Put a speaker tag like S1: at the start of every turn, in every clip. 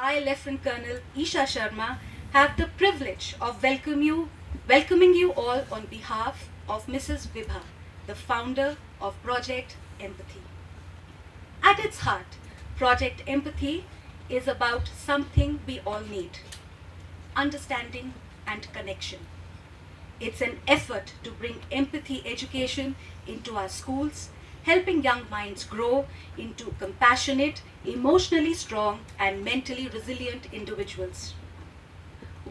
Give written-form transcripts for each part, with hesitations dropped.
S1: I, Lieutenant Colonel Isha Sharma, have the privilege of welcoming you all on behalf of Mrs. Vibha, the founder of Project Empathy. At its heart, Project Empathy is about something we all need: understanding and connection. It's an effort to bring empathy education into our schools, helping young minds grow into compassionate, emotionally strong, and mentally resilient individuals.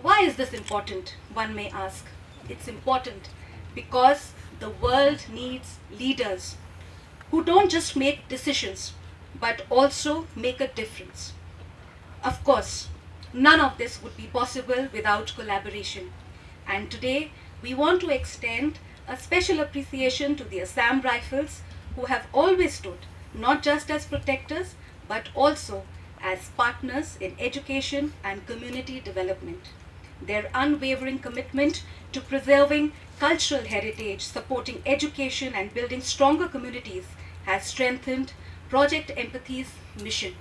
S1: Why is this important, one may ask? It's important because the world needs leaders who don't just make decisions but also make a difference. Of course, none of this would be possible without collaboration. And today, we want to extend a special appreciation to the Assam Rifles, who have always stood not just as protectors but also as partners in education and community development. Their unwavering commitment to preserving cultural heritage, supporting education, and building stronger communities has strengthened Project Empathy's mission.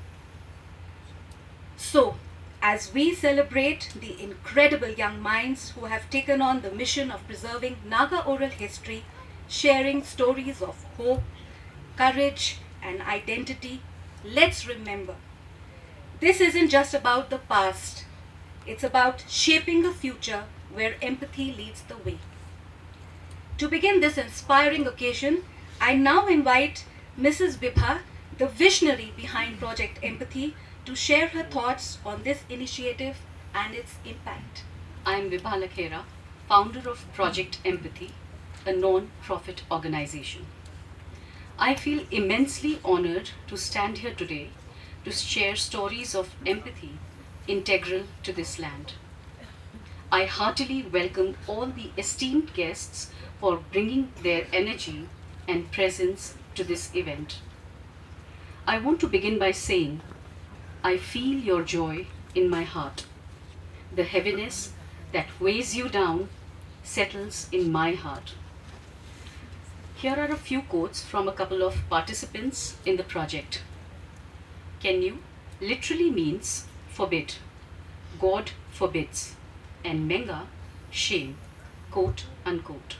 S1: So, as we celebrate the incredible young minds who have taken on the mission of preserving Naga oral history, sharing stories of hope, courage, and identity, let's remember this isn't just about the past, it's about shaping a future where empathy leads the way. To begin this inspiring occasion, I now invite Mrs. Vibha, the visionary behind Project Empathy, to share her thoughts on this initiative and its impact.
S2: I am Vibha Lakhera, founder of Project Empathy, a non-profit organization. I feel immensely honored to stand here today to share stories of empathy integral to this land. I heartily welcome all the esteemed guests for bringing their energy and presence to this event. I want to begin by saying, I feel your joy in my heart. The heaviness that weighs you down settles in my heart. Here are a few quotes from a couple of participants in the project. Kenyu literally means forbid, God forbids, and Menga, shame, quote unquote.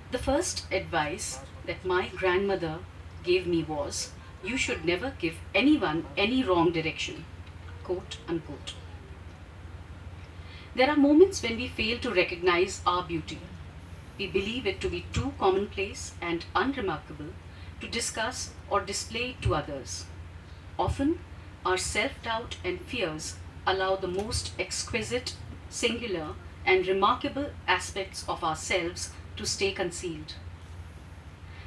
S2: The first advice that my grandmother gave me was, you should never give anyone any wrong direction, quote unquote. There are moments when we fail to recognize our beauty. We believe it to be too commonplace and unremarkable to discuss or display to others. Often, our self-doubt and fears allow the most exquisite, singular, and remarkable aspects of ourselves to stay concealed.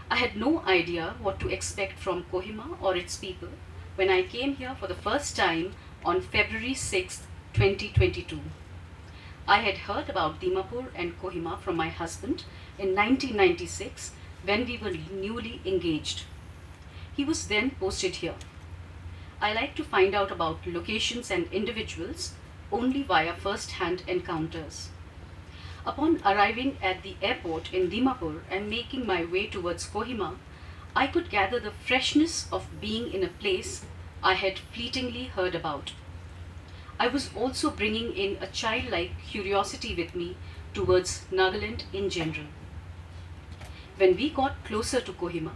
S2: I had no idea what to expect from Kohima or its people when I came here for the first time on February 6, 2022. I had heard about Dimapur and Kohima from my husband in 1996 when we were newly engaged. He was then posted here. I like to find out about locations and individuals only via first-hand encounters. Upon arriving at the airport in Dimapur and making my way towards Kohima, I could gather the freshness of being in a place I had fleetingly heard about. I was also bringing in a childlike curiosity with me towards Nagaland in general. When we got closer to Kohima,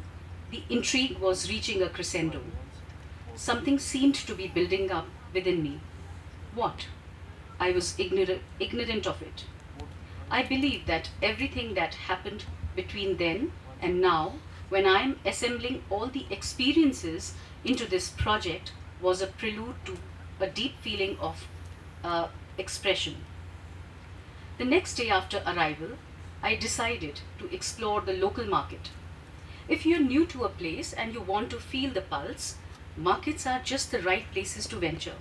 S2: the intrigue was reaching a crescendo. Something seemed to be building up within me. What? I was ignorant of it. I believe that everything that happened between then and now, when I am assembling all the experiences into this project, was a prelude to a deep feeling of expression. The next day after arrival, I decided to explore the local market. If you're new to a place and you want to feel the pulse, markets are just the right places to venture.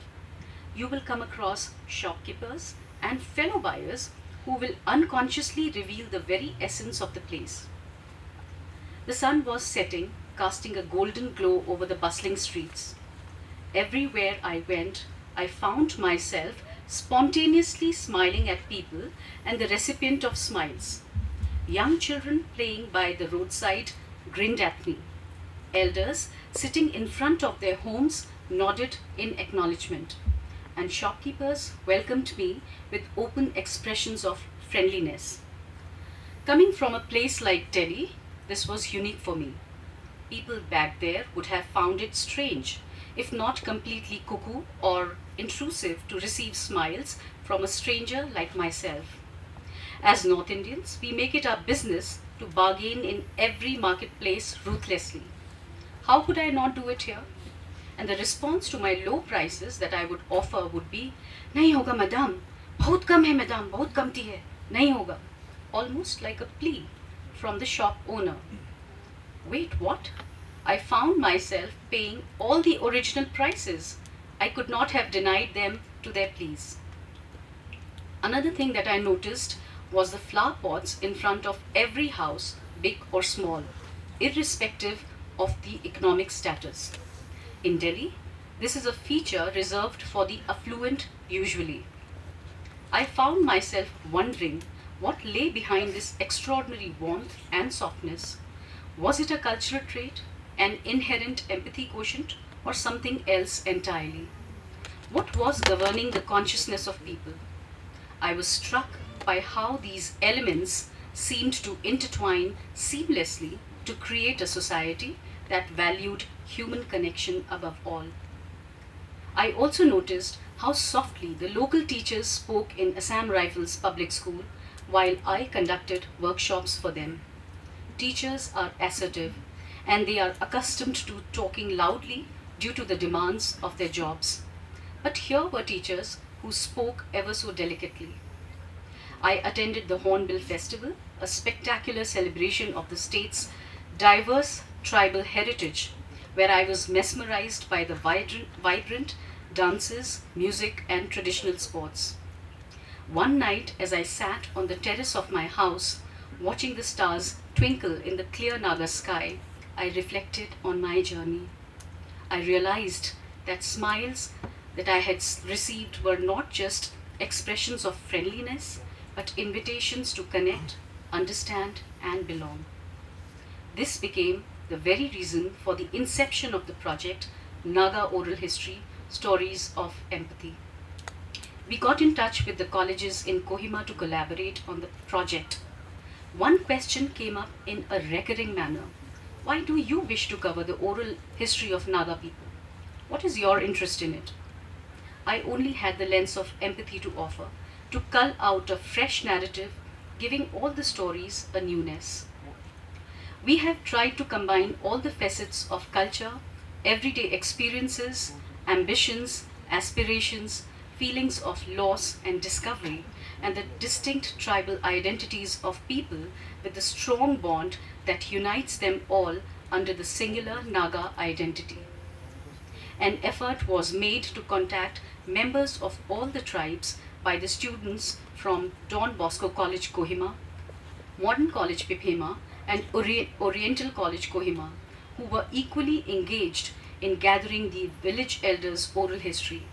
S2: You will come across shopkeepers and fellow buyers who will unconsciously reveal the very essence of the place. The sun was setting, casting a golden glow over the bustling streets. Everywhere I went, I found myself spontaneously smiling at people and the recipient of smiles. Young children playing by the roadside grinned at me. Elders sitting in front of their homes nodded in acknowledgement, and shopkeepers welcomed me with open expressions of friendliness. Coming from a place like Delhi, this was unique for me. People back there would have found it strange, if not completely cuckoo or intrusive, to receive smiles from a stranger like myself. As North Indians, we make it our business to bargain in every marketplace ruthlessly. How could I not do it here? And the response to my low prices that I would offer would be, नहीं होगा madam, बहुत कम है madam, बहुत कमती है, नहीं होगा. Almost like a plea from the shop owner. Wait, what? I found myself paying all the original prices. I could not have denied them to their pleas. Another thing that I noticed was the flower pots in front of every house, big or small, irrespective of the economic status. In Delhi, this is a feature reserved for the affluent usually. I found myself wondering what lay behind this extraordinary warmth and softness. Was it a cultural trait, an inherent empathy quotient, or something else entirely? What was governing the consciousness of people? I was struck by how these elements seemed to intertwine seamlessly to create a society that valued human connection above all. I also noticed how softly the local teachers spoke in Assam Rifles Public School while I conducted workshops for them. Teachers are assertive and they are accustomed to talking loudly due to the demands of their jobs. But here were teachers who spoke ever so delicately. I attended the Hornbill Festival, a spectacular celebration of the state's diverse tribal heritage, where I was mesmerized by the vibrant dances, music, and traditional sports. One night, as I sat on the terrace of my house, watching the stars twinkle in the clear Naga sky, I reflected on my journey. I realized that smiles that I had received were not just expressions of friendliness, but invitations to connect, understand, and belong. This became the very reason for the inception of the project Naga Oral History Stories of Empathy. We got in touch with the colleges in Kohima to collaborate on the project. One question came up in a recurring manner. Why do you wish to cover the oral history of Naga people? What is your interest in it? I only had the lens of empathy to offer, to cull out a fresh narrative, giving all the stories a newness. We have tried to combine all the facets of culture, everyday experiences, ambitions, aspirations, feelings of loss and discovery, and the distinct tribal identities of people with the strong bond that unites them all under the singular Naga identity. An effort was made to contact members of all the tribes by the students from Don Bosco College Kohima, Modern College Pipema, and Oriental College Kohima, who were equally engaged in gathering the village elders' oral history.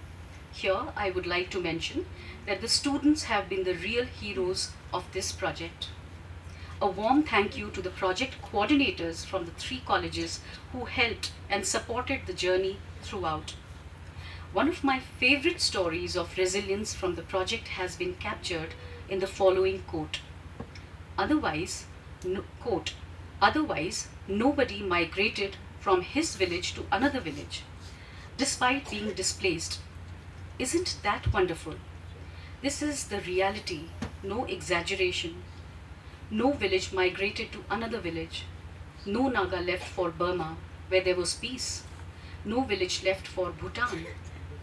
S2: Here, I would like to mention that the students have been the real heroes of this project. A warm thank you to the project coordinators from the 3 colleges who helped and supported the journey throughout. One of my favorite stories of resilience from the project has been captured in the following quote. Otherwise, otherwise, nobody migrated from his village to another village, despite being displaced. Isn't that wonderful? This is the reality, no exaggeration. No village migrated to another village. No Naga left for Burma, where there was peace. No village left for Bhutan.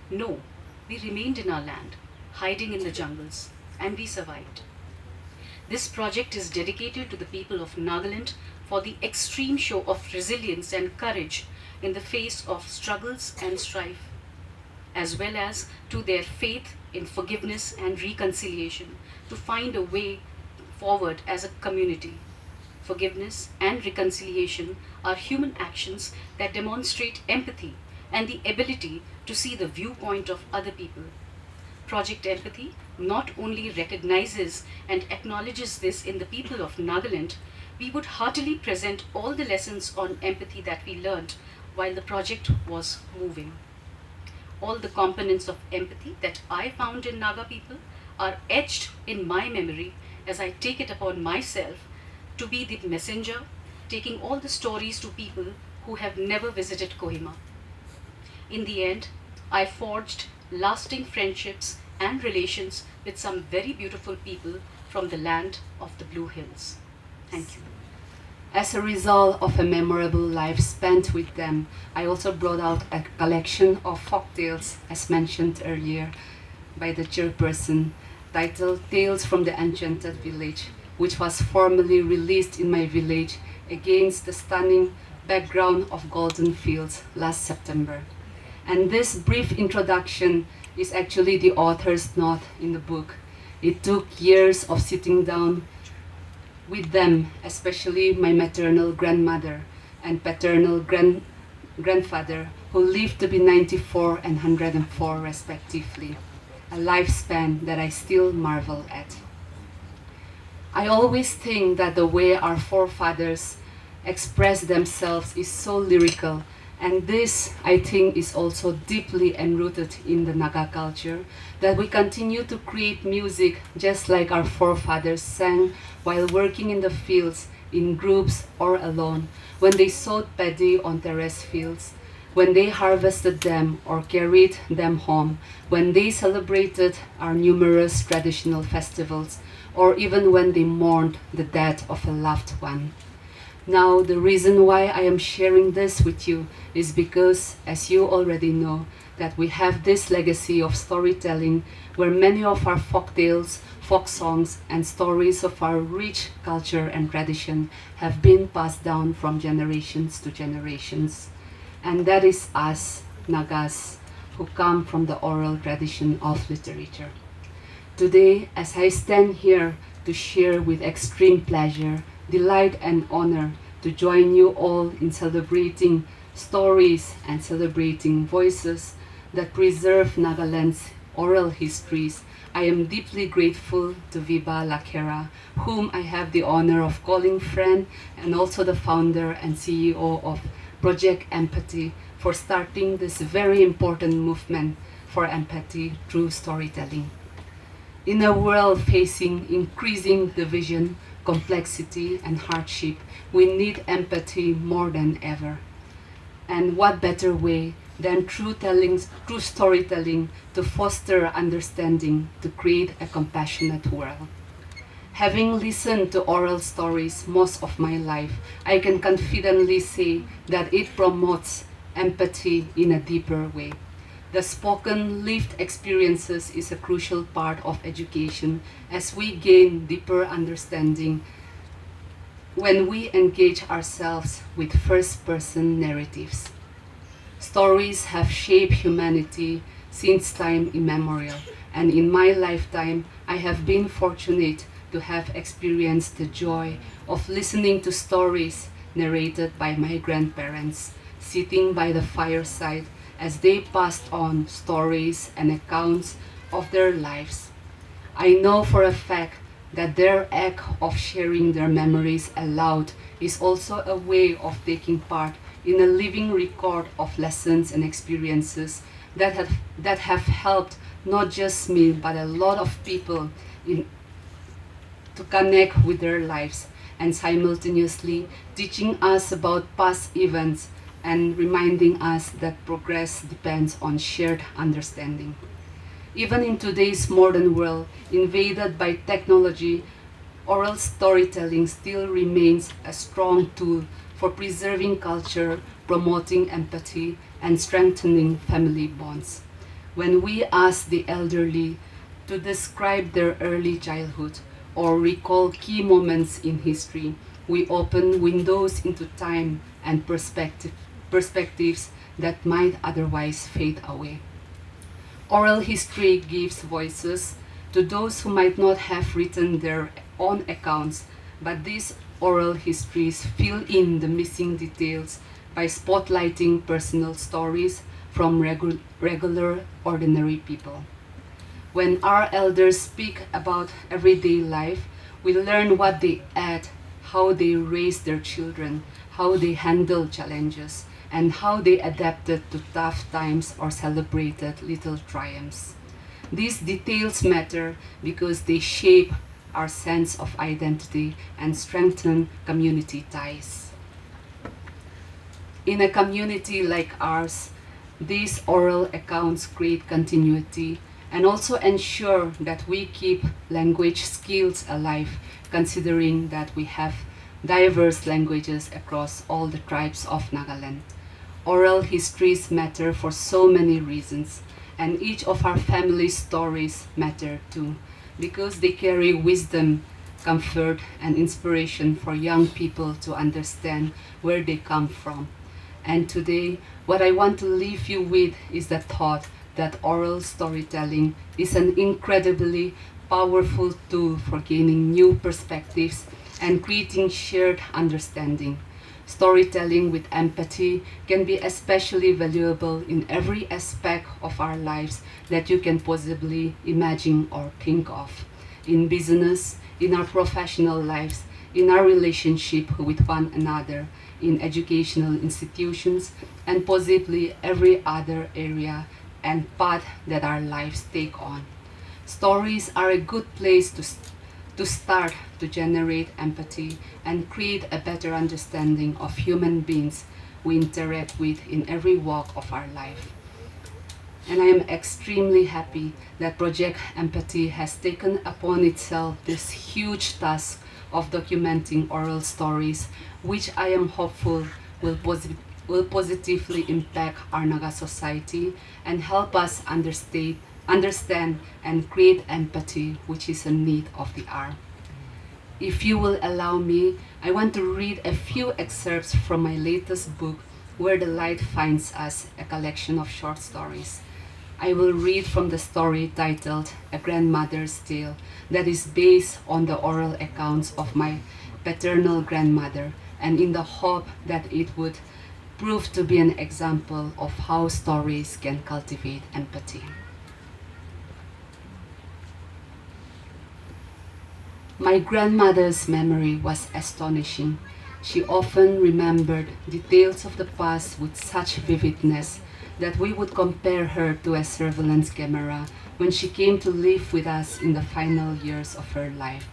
S2: No, we remained in our land, hiding in the jungles, and we survived. This project is dedicated to the people of Nagaland for the extreme show of resilience and courage in the face of struggles and strife, as well as to their faith in forgiveness and reconciliation to find a way forward as a community. Forgiveness and reconciliation are human actions that demonstrate empathy and the ability to see the viewpoint of other people. Project Empathy not only recognizes and acknowledges this in the people of Nagaland, we would heartily present all the lessons on empathy that we learned while the project was moving. all the components of empathy that I found in Naga people are etched in my memory as I take it upon myself to be the messenger, taking all the stories to people who have never visited Kohima. In the end, I forged lasting friendships and relations with some very beautiful people from the land of the Blue Hills. Thank you. As a result of a memorable life spent with them, I also brought out a collection of folktales, as mentioned earlier by the chairperson, titled Tales from the Enchanted Village, which was formally released in my village against the stunning background of golden fields last September. And this brief introduction is actually the author's note in the book. It took years of sitting down with them, especially my maternal grandmother and paternal grandfather, who lived to be 94 and 104 respectively, a lifespan that I still marvel at. I always think that the way our forefathers express themselves is so lyrical, and this, I think, is also deeply enrooted in the Naga culture, that we continue to create music just like our forefathers sang while working in the fields, in groups or alone, when they sowed paddy on terrace fields, when they harvested them or carried them home, when they celebrated our numerous traditional festivals, or even when they mourned the death of a loved one. Now, the reason why I am sharing this with you is because, as you already know, that we have this legacy of storytelling where many of our folk tales, folk songs, and stories of our rich culture and tradition have been passed down from generations to generations. And that is us, Nagas, who come from the oral tradition of literature. Today, as I stand here to share with extreme pleasure, delight and honor to join you all in celebrating stories and celebrating voices that preserve Nagaland's oral histories, I am deeply grateful to Viva Lakera, whom I have the honor of calling friend and also the founder and CEO of Project Empathy, for starting this very important movement for empathy through storytelling. In a world facing increasing division, complexity, and hardship, we need empathy more than ever. And what better way than through storytelling to foster understanding, to create a compassionate world. Having listened to oral stories most of my life, I can confidently say that it promotes empathy in a deeper way. The spoken, lived experiences is a crucial part of education as we gain deeper understanding when we engage ourselves with first-person narratives. Stories have shaped humanity since time immemorial, and in my lifetime, I have been fortunate to have experienced the joy of listening to stories narrated by my grandparents, sitting by the fireside as they passed on stories and accounts of their lives. I know for a fact that their act of sharing their memories aloud is also a way of taking part in a living record of lessons and experiences that have helped not just me but a lot of people to connect with their lives, and simultaneously teaching us about past events and reminding us that progress depends on shared understanding. Even in today's modern world, invaded by technology, oral storytelling still remains a strong tool for preserving culture, promoting empathy, and strengthening family bonds. When we ask the elderly to describe their early childhood or recall key moments in history, we open windows into time and perspectives that might otherwise fade away. Oral history gives voices to those who might not have written their own accounts, but these oral histories fill in the missing details by spotlighting personal stories from regular, ordinary people. When our elders speak about everyday life, we learn what they ate, how they raised their children, how they handle challenges,
S3: and how they adapted to tough times or celebrated little triumphs. These details matter because they shape our sense of identity and strengthen community ties. In a community like ours, these oral accounts create continuity and also ensure that we keep language skills alive, considering that we have diverse languages across all the tribes of Nagaland. Oral histories matter for so many reasons, and each of our family stories matter too, because they carry wisdom, comfort, and inspiration for young people to understand where they come from. And today, what I want to leave you with is the thought that oral storytelling is an incredibly powerful tool for gaining new perspectives and creating shared understanding. Storytelling with empathy can be especially valuable in every aspect of our lives that you can possibly imagine or think of. In business, in our professional lives, in our relationship with one another, in educational institutions, and possibly every other area and path that our lives take on. Stories are a good place to start to generate empathy and create a better understanding of human beings we interact with in every walk of our life. And I am extremely happy that Project Empathy has taken upon itself this huge task of documenting oral stories, which I am hopeful will positively impact our Naga society and help us understand and create empathy, which is a need of the hour. If you will allow me, I want to read a few excerpts from my latest book, Where the Light Finds Us, a collection of short stories. I will read from the story titled A Grandmother's Tale that is based on the oral accounts of my paternal grandmother, and in the hope that it would prove to be an example of how stories can cultivate empathy. My grandmother's memory was astonishing. She often remembered details of the past with such vividness that we would compare her to a surveillance camera when she came to live with us in the final years of her life.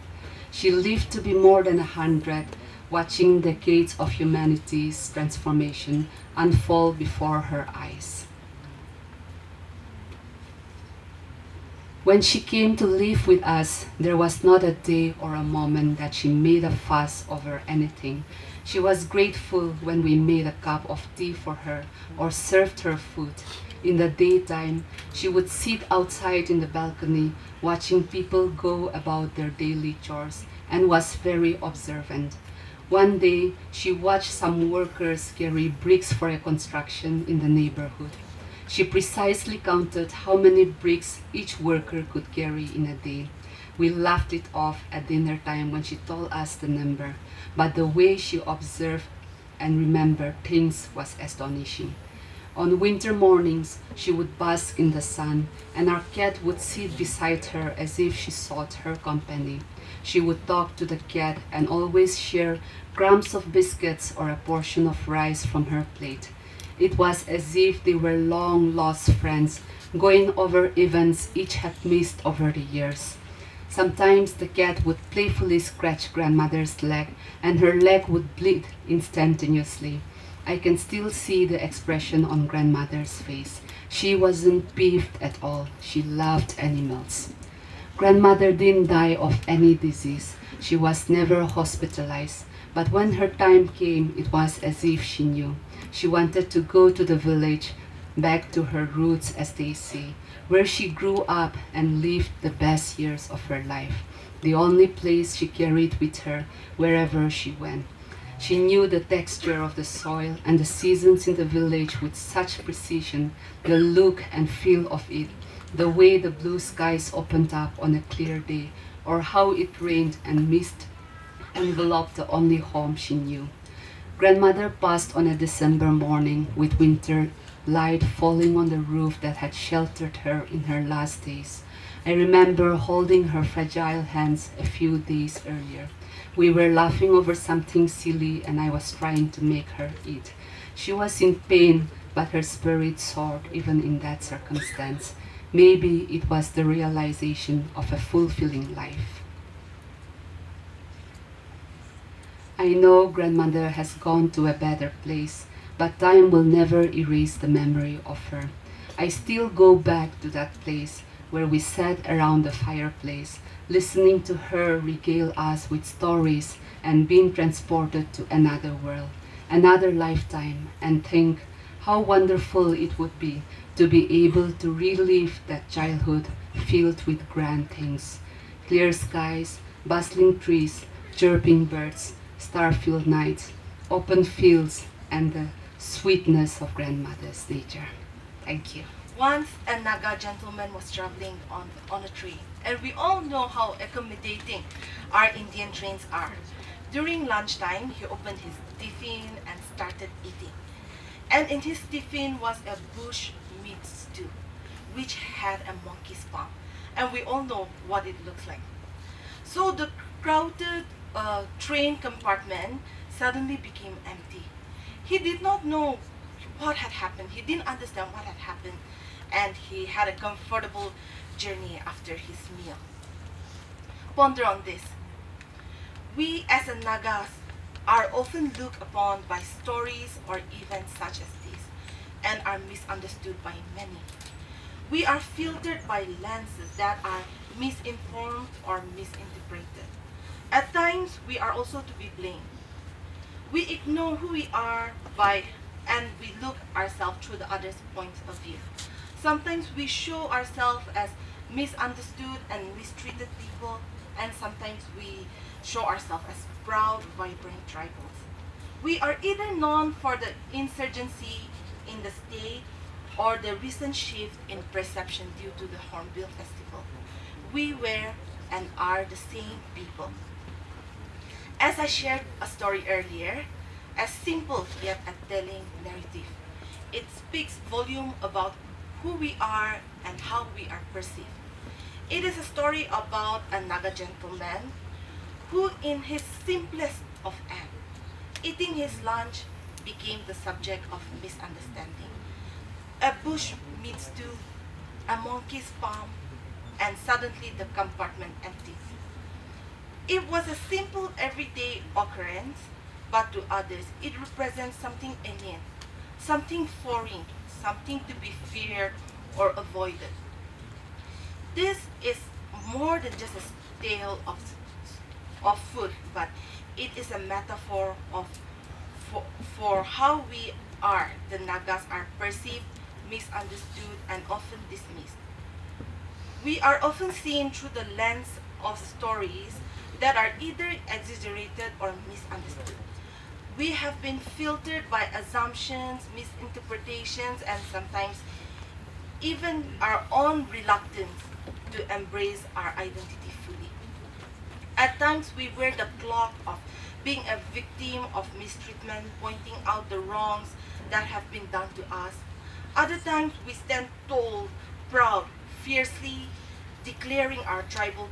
S3: She lived to be more than 100, watching decades of humanity's transformation unfold before her eyes. When she came to live with us, there was not a day or a moment that she made a fuss over anything. She was grateful when we made a cup of tea for her or served her food. In the daytime, she would sit outside in the balcony watching people go about their daily chores and was very observant. One day, she watched some workers carry bricks for a construction in the neighborhood. She precisely counted how many bricks each worker could carry in a day. We laughed it off at dinner time when she told us the number, but the way she observed and remembered things was astonishing. On winter mornings, she would bask in the sun, and our cat would sit beside her as if she sought her company. She would talk to the cat and always share crumbs of biscuits or a portion of rice from her plate. It was as if they were long-lost friends, going over events each had missed over the years. Sometimes the cat would playfully scratch grandmother's leg, and her leg would bleed instantaneously. I can still see the expression on grandmother's face. She wasn't peeved at all. She loved animals. Grandmother didn't die of any disease. She was never hospitalized. But when her time came, it was as if she knew. She wanted to go to the village, back to her roots, as they say, where she grew up and lived the best years of her life, the only place she carried with her wherever she went. She knew the texture of the soil and the seasons in the village with such precision, the look and feel of it, the way the blue skies opened up on a clear day, or how it rained and mist enveloped the only home she knew. Grandmother passed on a December morning with winter light falling on the roof that had sheltered her in her last days. I remember holding her fragile hands a few days earlier. We were laughing over something silly and I was trying to make her eat. She was in pain, but her spirit soared even in that circumstance. Maybe it was the realization of a fulfilling life. I know grandmother has gone to a better place, but time will never erase the memory of her. I still go back to that place where we sat around the fireplace, listening to her regale us with stories and being transported to another world, another lifetime, and think how wonderful it would be to be able to relive that childhood filled with grand things, clear skies, bustling trees, chirping birds, star-filled nights, open fields, and the sweetness of grandmother's nature. Thank you.
S4: Once a Naga gentleman was traveling on a train, and we all know how accommodating our Indian trains are. During lunchtime, he opened his tiffin and started eating. And in his tiffin was a bush meat stew, which had a monkey's palm. And we all know what it looks like. So the crowded train compartment suddenly became empty. He did not know what had happened. He didn't understand what had happened. And he had a comfortable journey after his meal. Ponder on this. We as a Nagas are often looked upon by stories or events such as these and are misunderstood by many. We are filtered by lenses that are misinformed or misinterpreted. At times, we are also to be blamed. We ignore who we are and we look ourselves through the other's point of view. Sometimes we show ourselves as misunderstood and mistreated people, and sometimes we show ourselves as proud, vibrant tribals. We are either known for the insurgency in the state or the recent shift in perception due to the Hornbill Festival. We were and are the same people. As I shared a story earlier, a simple yet a telling narrative. It speaks volume about who we are and how we are perceived. It is a story about a Naga gentleman who, in his simplest of acts, eating his lunch became the subject of misunderstanding. A bush meat stew, a monkey's palm, and suddenly the compartment emptied. It was a simple everyday occurrence, but to others it represents something alien, something foreign, something to be feared or avoided. This is more than just a tale of food, but it is a metaphor for how we are, the Nagas, are perceived, misunderstood, and often dismissed. We are often seen through the lens of stories that are either exaggerated or misunderstood. We have been filtered by assumptions, misinterpretations, and sometimes even our own reluctance to embrace our identity fully. At times, we wear the cloak of being a victim of mistreatment, pointing out the wrongs that have been done to us. Other times, we stand tall, proud, fiercely, declaring our tribal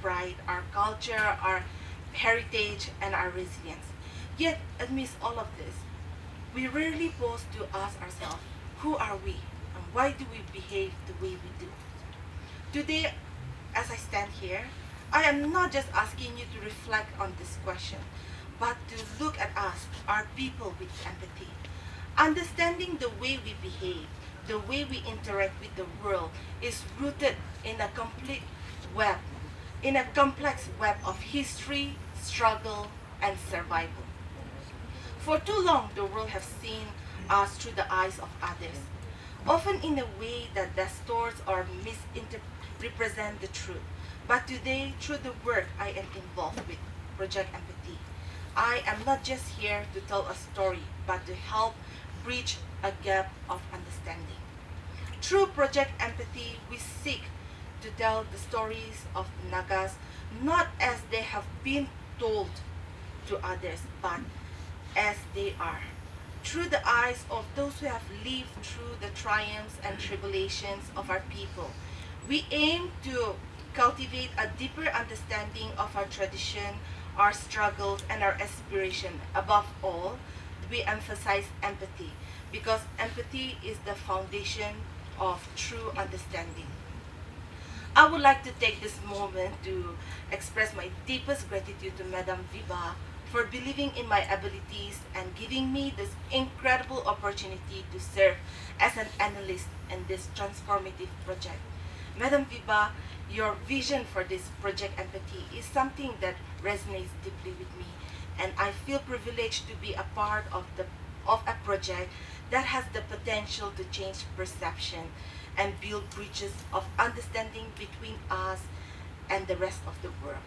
S4: pride, our culture, our heritage, and our resilience. Yet, amidst all of this, we rarely pause to ask ourselves, who are we, and why do we behave the way we do? Today, as I stand here, I am not just asking you to reflect on this question, but to look at us, our people, with empathy. Understanding the way we behave, the way we interact with the world is rooted in a complete web, in a complex web of history, struggle, and survival. For too long, the world has seen us through the eyes of others, often in a way that distorts or misrepresents the truth. But today, through the work I am involved with, Project Empathy, I am not just here to tell a story, but to help bridge a gap of understanding. Through Project Empathy, we seek to tell the stories of Nagas not as they have been told to others, but as they are, through the eyes of those who have lived through the triumphs and tribulations of our people. We aim to cultivate a deeper understanding of our tradition, our struggles, and our aspiration. Above all, we emphasize empathy because empathy is the foundation of true understanding. I would like to take this moment to express my deepest gratitude to Madam Viva for believing in my abilities and giving me this incredible opportunity to serve as an analyst in this transformative project. Madam Viva, your vision for this project empathy is something that resonates deeply with me, and I feel privileged to be a part of a project that has the potential to change perception and build bridges of understanding between us and the rest of the world.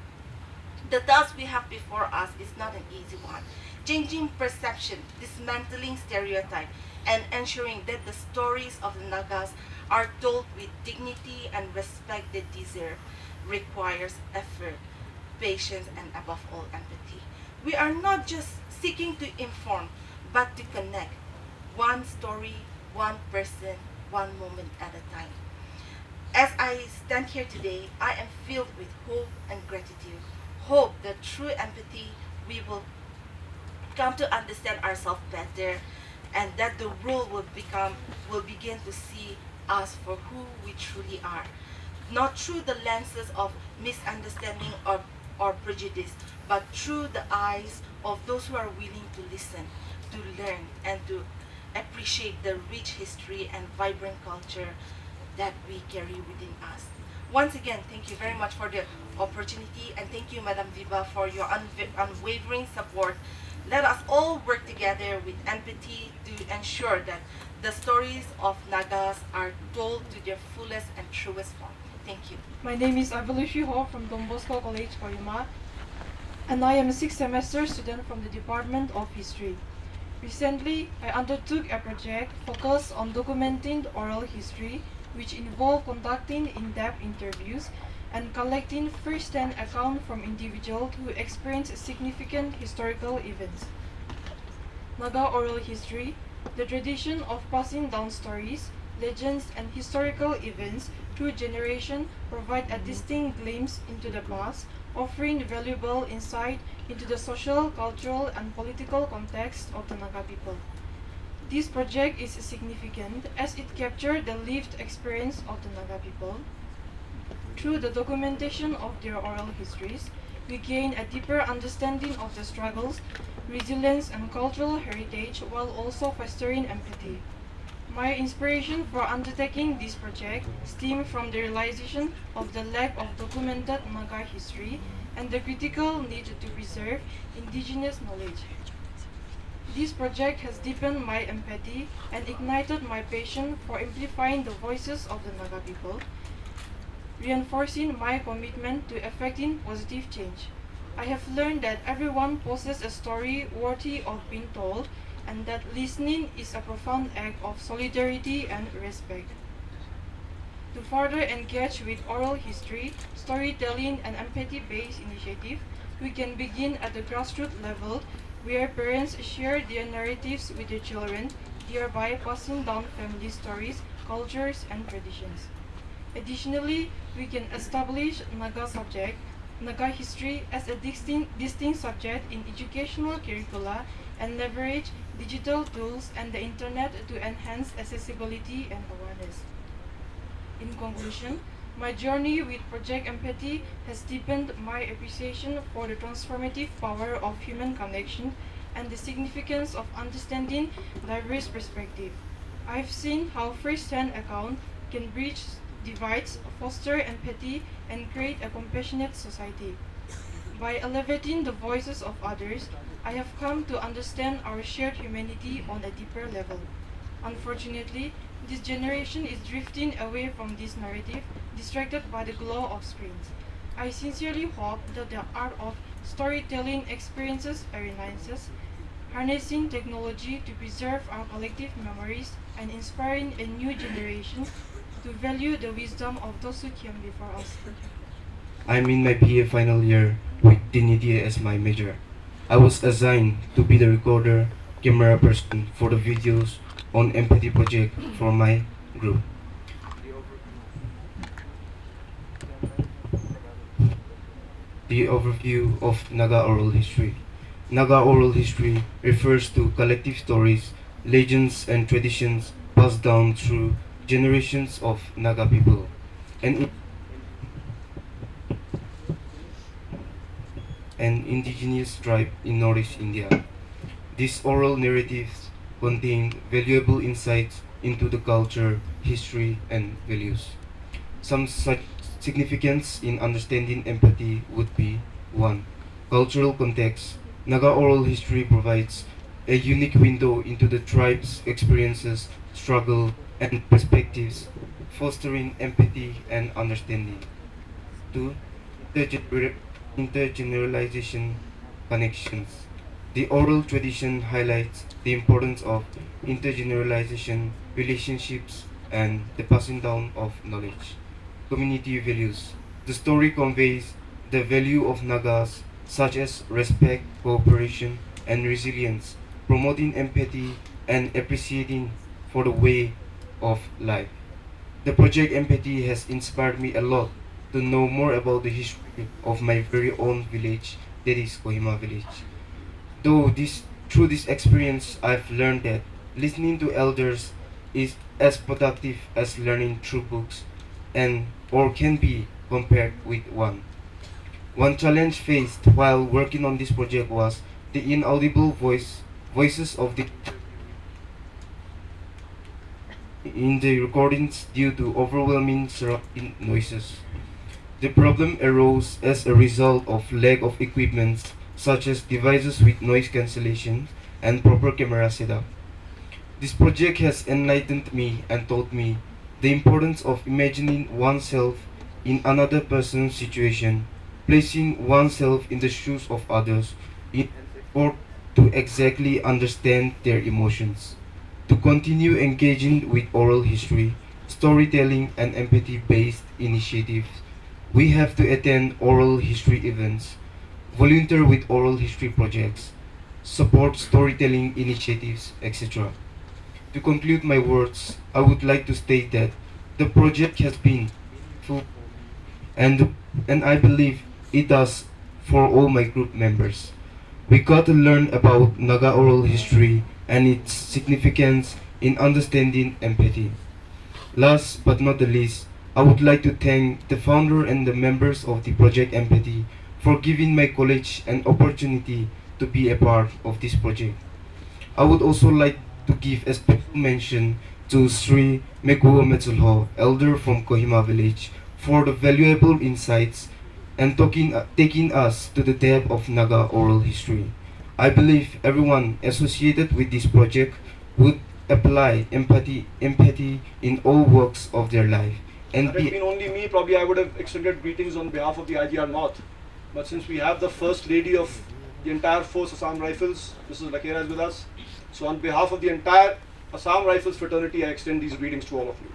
S4: The task we have before us is not an easy one. Changing perception, dismantling stereotype, and ensuring that the stories of the Nagas are told with dignity and respect they deserve requires effort, patience, and above all, empathy. We are not just seeking to inform, but to connect. One story, one person, one moment at a time. As I stand here today, I am filled with hope and gratitude. Hope that through empathy we will come to understand ourselves better and that the world will begin to see us for who we truly are. Not through the lenses of misunderstanding or prejudice, but through the eyes of those who are willing to listen, to learn, and to appreciate the rich history and vibrant culture that we carry within us. Once again, thank you very much for the opportunity, and thank you, Madam Viva, for your unwavering support. Let us all work together with empathy to ensure that the stories of Nagas are told to their fullest and truest form. Thank you.
S5: My name is Avilushi Ho from Don Bosco College, Koyama, and I am a sixth semester student from the Department of History. Recently, I undertook a project focused on documenting oral history, which involved conducting in-depth interviews and collecting first-hand accounts from individuals who experienced significant historical events. Naga oral history, the tradition of passing down stories, legends, and historical events through generation provide a distinct glimpse into the past, offering valuable insight into the social, cultural, and political context of the Naga people. This project is significant as it captured the lived experience of the Naga people. Through the documentation of their oral histories, we gain a deeper understanding of the struggles, resilience, and cultural heritage while also fostering empathy. My inspiration for undertaking this project stemmed from the realization of the lack of documented Naga history and the critical need to preserve indigenous knowledge. This project has deepened my empathy and ignited my passion for amplifying the voices of the Naga people, reinforcing my commitment to effecting positive change. I have learned that everyone possesses a story worthy of being told, and that listening is a profound act of solidarity and respect. To further engage with oral history, storytelling, and empathy-based initiative, we can begin at the grassroots level, where parents share their narratives with their children, thereby passing down family stories, cultures, and traditions. Additionally, we can establish Naga history as a distinct subject in educational curricula and leverage digital tools and the internet to enhance accessibility and awareness. In conclusion, my journey with Project Empathy has deepened my appreciation for the transformative power of human connection and the significance of understanding diverse perspectives. I've seen how first-hand account can bridge divides, foster empathy, and create a compassionate society. By elevating the voices of others, I have come to understand our shared humanity on a deeper level. Unfortunately, this generation is drifting away from this narrative, distracted by the glow of screens. I sincerely hope that the art of storytelling experiences a renaissance, harnessing technology to preserve our collective memories and inspiring a new generation to value the wisdom of those who came before us.
S6: I'm in my PA final year with dignity as my major. I was assigned to be the recorder, camera person for the videos on empathy project for my group. The overview of Naga oral history. Naga oral history refers to collective stories, legends, and traditions passed down through generations of Naga people. And an indigenous tribe in Northeast India. These oral narratives contain valuable insights into the culture, history, and values. Some such significance in understanding empathy would be 1. Cultural context. Naga oral history provides a unique window into the tribe's experiences, struggle, and perspectives, fostering empathy and understanding. 2. Intergener- Intergeneralization connections. The oral tradition highlights the importance of intergeneralization, relationships, and the passing down of knowledge. Community values. The story conveys the value of Nagas such as respect, cooperation, and resilience, promoting empathy and appreciating for the way of life. The project Empathy has inspired me a lot to know more about the history of my very own village, that is Kohima village. Though through this experience, I've learned that listening to elders is as productive as learning through books, and or can be compared with one. One challenge faced while working on this project was the inaudible voices of the in the recordings due to overwhelming surrounding noises. The problem arose as a result of lack of equipment such as devices with noise cancellation and proper camera setup. This project has enlightened me and taught me the importance of imagining oneself in another person's situation, placing oneself in the shoes of others in order to exactly understand their emotions. To continue engaging with oral history, storytelling, and empathy based initiatives, we have to attend oral history events, volunteer with oral history projects, support storytelling initiatives, etc. To conclude my words, I would like to state that the project has been meaningful and I believe it does for all my group members. We got to learn about Naga oral history and its significance in understanding empathy. Last but not the least, I would like to thank the founder and the members of the Project Empathy for giving my college an opportunity to be a part of this project. I would also like to give a special mention to Sri Mekuo Metsulho, elder from Kohima village, for the valuable insights and taking us to the depth of Naga oral history. I believe everyone associated with this project would apply empathy in all walks of their life and
S7: Had it
S6: be
S7: been only me, probably I would have extended greetings on behalf of the IGAR North. But since we have the First Lady of the entire force Assam Rifles, Mrs. Lakera is with us. So on behalf of the entire Assam Rifles fraternity, I extend these greetings to all of you.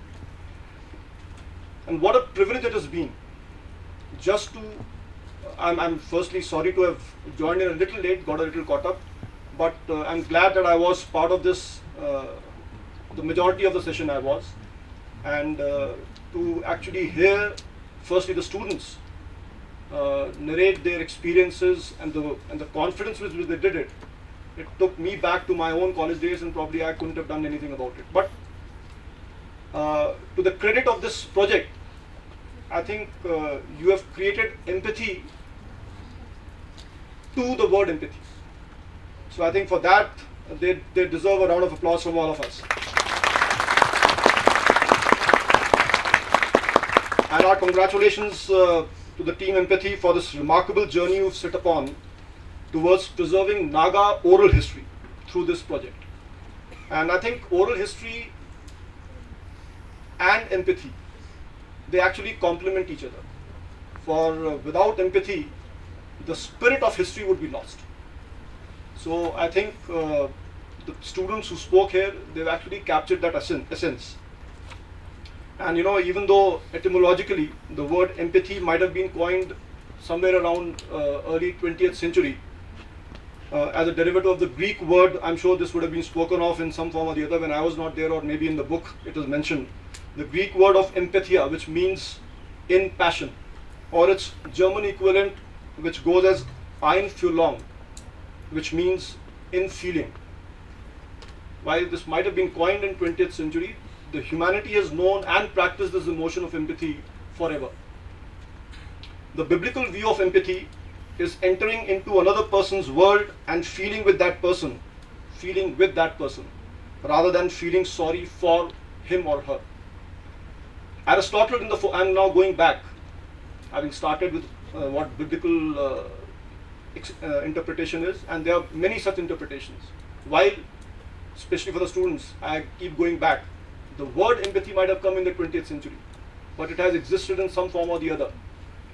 S7: And what a privilege it has been. Just to, I'm firstly sorry to have joined in a little late, got a little caught up. But I'm glad that I was part of this, the majority of the session I was. And to actually hear firstly the students narrate their experiences and the confidence with which they did it. It took me back to my own college days, and probably I couldn't have done anything about it. But to the credit of this project, I think you have created empathy to the word empathy. So I think for that they deserve a round of applause from all of us. And our congratulations to the team Empathy for this remarkable journey you've set upon towards preserving Naga oral history through this project. And I think oral history and empathy, they actually complement each other. For without empathy, the spirit of history would be lost. So I think the students who spoke here, they've actually captured that essence. And you know, even though etymologically the word empathy might have been coined somewhere around early 20th century as a derivative of the Greek word, I'm sure this would have been spoken of in some form or the other when I was not there, or maybe in the book it is mentioned. The Greek word of empathia, which means in passion, or its German equivalent, which goes as Einfühlung, which means in feeling. While this might have been coined in 20th century, the humanity has known and practiced this emotion of empathy forever. The biblical view of empathy is entering into another person's world and feeling with that person, rather than feeling sorry for him or her. Aristotle I'm now going back, having started with what biblical interpretation is, and there are many such interpretations. While, especially for the students, I keep going back, the word empathy might have come in the 20th century, but it has existed in some form or the other.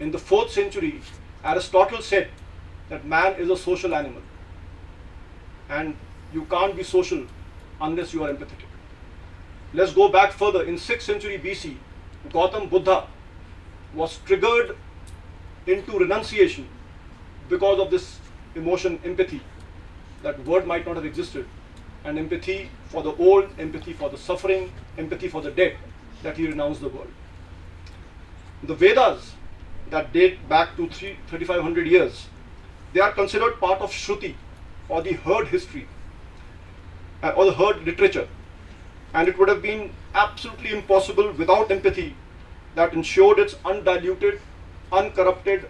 S7: In the 4th century, Aristotle said that man is a social animal, and you can't be social unless you are empathetic. Let's go back further. In 6th century BC, Gautam Buddha was triggered into renunciation because of this emotion, empathy. That word might not have existed. And empathy for the old, empathy for the suffering, empathy for the dead, that he renounced the world. The Vedas, that date back to 3,500 years, they are considered part of Shruti, or the herd history, or the herd literature. And it would have been absolutely impossible without empathy that ensured its undiluted, uncorrupted,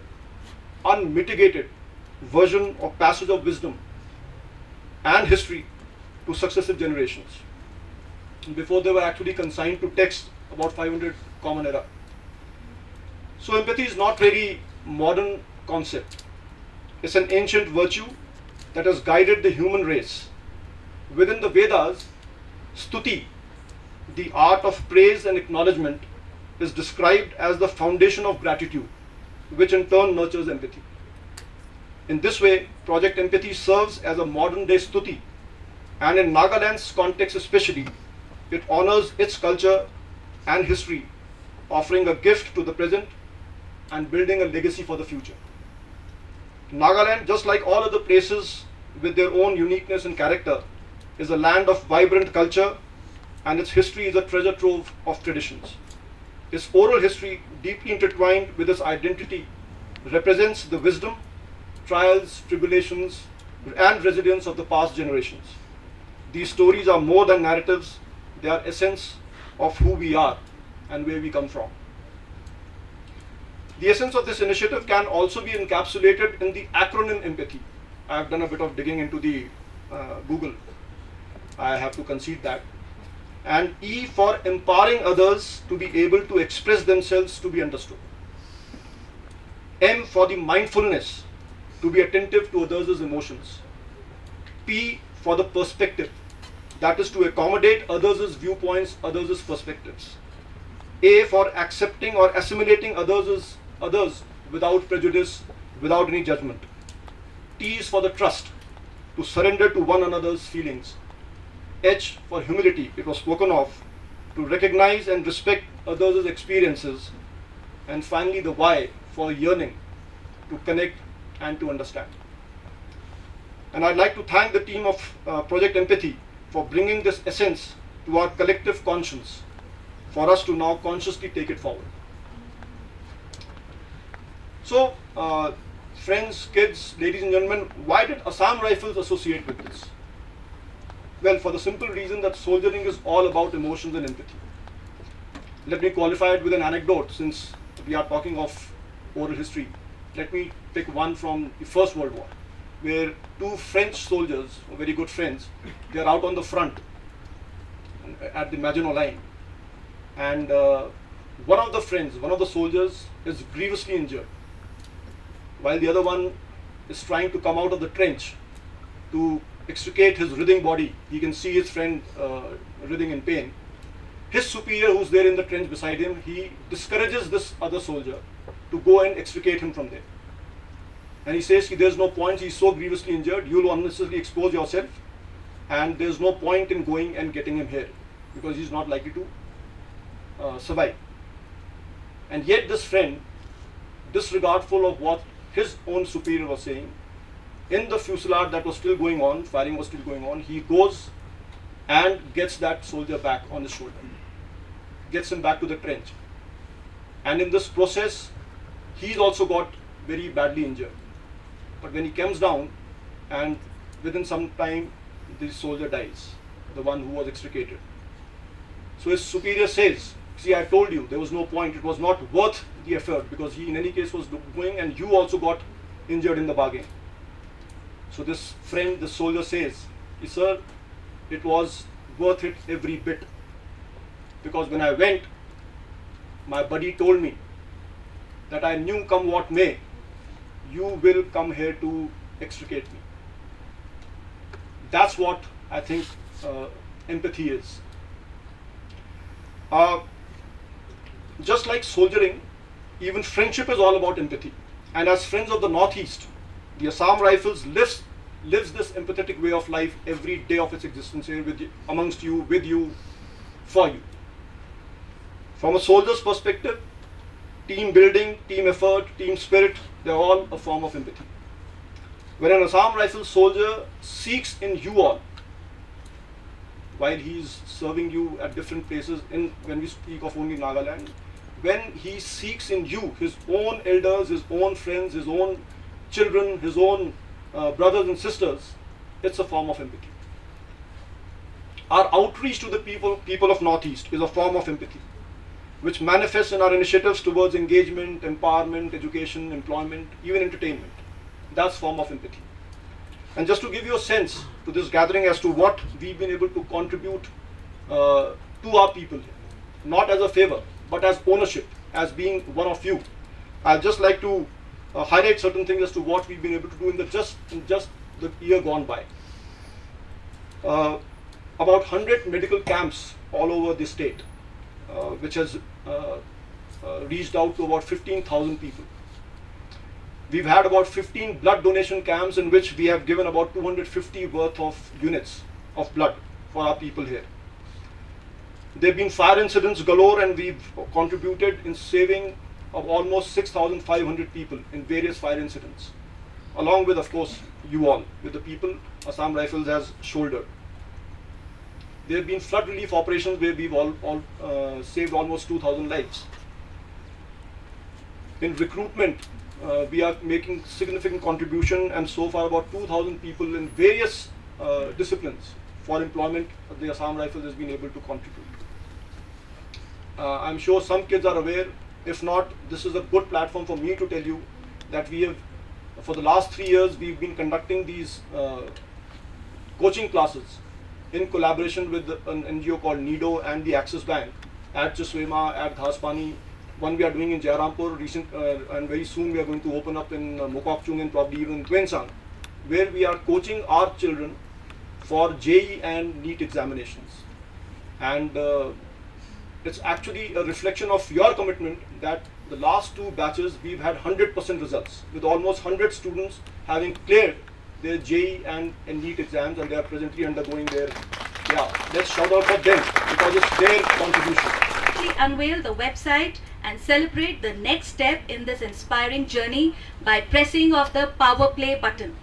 S7: unmitigated version or passage of wisdom and history to successive generations, before they were actually consigned to text about 500 Common Era. So empathy is not very modern concept. It's an ancient virtue that has guided the human race. Within the Vedas, stuti, the art of praise and acknowledgement, is described as the foundation of gratitude, which in turn nurtures empathy. In this way, Project Empathy serves as a modern day stuti, and in Nagaland's context especially, it honors its culture and history, offering a gift to the present and building a legacy for the future. Nagaland, just like all other places with their own uniqueness and character, is a land of vibrant culture, and its history is a treasure trove of traditions. Its oral history, deeply intertwined with its identity, represents the wisdom, trials, tribulations, and resilience of the past generations. These stories are more than narratives, they are essence of who we are and where we come from. The essence of this initiative can also be encapsulated in the acronym empathy. I have done a bit of digging into the Google. I have to concede that. And E for empowering others to be able to express themselves to be understood. M for the mindfulness, to be attentive to others' emotions. P for the perspective, that is to accommodate others' viewpoints, others' perspectives. A for accepting or assimilating others without prejudice, without any judgment. T is for the trust, to surrender to one another's feelings. H for humility, it was spoken of, to recognize and respect others' experiences. And finally the Y for yearning, to connect and to understand. And I'd like to thank the team of Project Empathy for bringing this essence to our collective conscience, for us to now consciously take it forward. So, friends, kids, ladies and gentlemen, why did Assam Rifles associate with this? Well, for the simple reason that soldiering is all about emotions and empathy. Let me qualify it with an anecdote, since we are talking of oral history. Let me pick one from the First World War, where two French soldiers, very good friends, they are out on the front at the Maginot Line, and one of the soldiers is grievously injured, while the other one is trying to come out of the trench to extricate his writhing body. He can see his friend writhing in pain. His superior, who's there in the trench beside him, he discourages this other soldier to go and extricate him from there. And he says, there's no point, he's so grievously injured, you'll unnecessarily expose yourself, and there's no point in going and getting him here, because he's not likely to survive. And yet this friend, disregardful of what his own superior was saying, in the fusillade that was still going on, firing was still going on, he goes and gets that soldier back on his shoulder, gets him back to the trench. And in this process, he's also got very badly injured. But when he comes down and within some time the soldier dies, the one who was extricated. So his superior says, see, I told you there was no point, it was not worth the effort, because he in any case was going and you also got injured in the bargain. So this friend, the soldier says, sir, it was worth it every bit, because when I went, my buddy told me that I knew come what may, you will come here to extricate me. That's what I think empathy is. Just like soldiering, even friendship is all about empathy. And as friends of the Northeast, the Assam Rifles lives this empathetic way of life every day of its existence here with you, amongst you, with you, for you. From a soldier's perspective, team building, team effort, team spirit, they're all a form of empathy. When an Assam Rifle soldier seeks in you all, while he's serving you at different places, when we speak of only Nagaland, when he seeks in you, his own elders, his own friends, his own children, his own brothers and sisters, it's a form of empathy. Our outreach to the people of Northeast is a form of empathy, which manifests in our initiatives towards engagement, empowerment, education, employment, even entertainment. That's form of empathy. And just to give you a sense to this gathering as to what we've been able to contribute to our people, not as a favor, but as ownership, as being one of you, I'd just like to highlight certain things as to what we've been able to do in just the year gone by. About 100 medical camps all over the state, which has reached out to about 15,000 people. We've had about 15 blood donation camps in which we have given about 250 worth of units of blood for our people here. There have been fire incidents galore, and we've contributed in saving of almost 6,500 people in various fire incidents, along with, of course, you all, with the people Assam Rifles has shouldered. There have been flood relief operations where we've all saved almost 2,000 lives. In recruitment, we are making significant contribution, and so far about 2,000 people in various disciplines for employment the Assam Rifles has been able to contribute. I'm sure some kids are aware. If not, this is a good platform for me to tell you that we have, for the last 3 years, we've been conducting these coaching classes in collaboration with an NGO called NIDO and the Axis Bank at Chiswema, at Ghaspani. One we are doing in Jairampur, and very soon we are going to open up in Mokokchung and probably even in Twensang, where we are coaching our children for JEE and NEET examinations. And it's actually a reflection of your commitment that the last 2 batches we've had 100% results, with almost 100 students having cleared their JEE and NEET exams, and they are presently undergoing their, let's shout out for them because it's their contribution.
S1: Unveil the website and celebrate the next step in this inspiring journey by pressing of the Power Play button.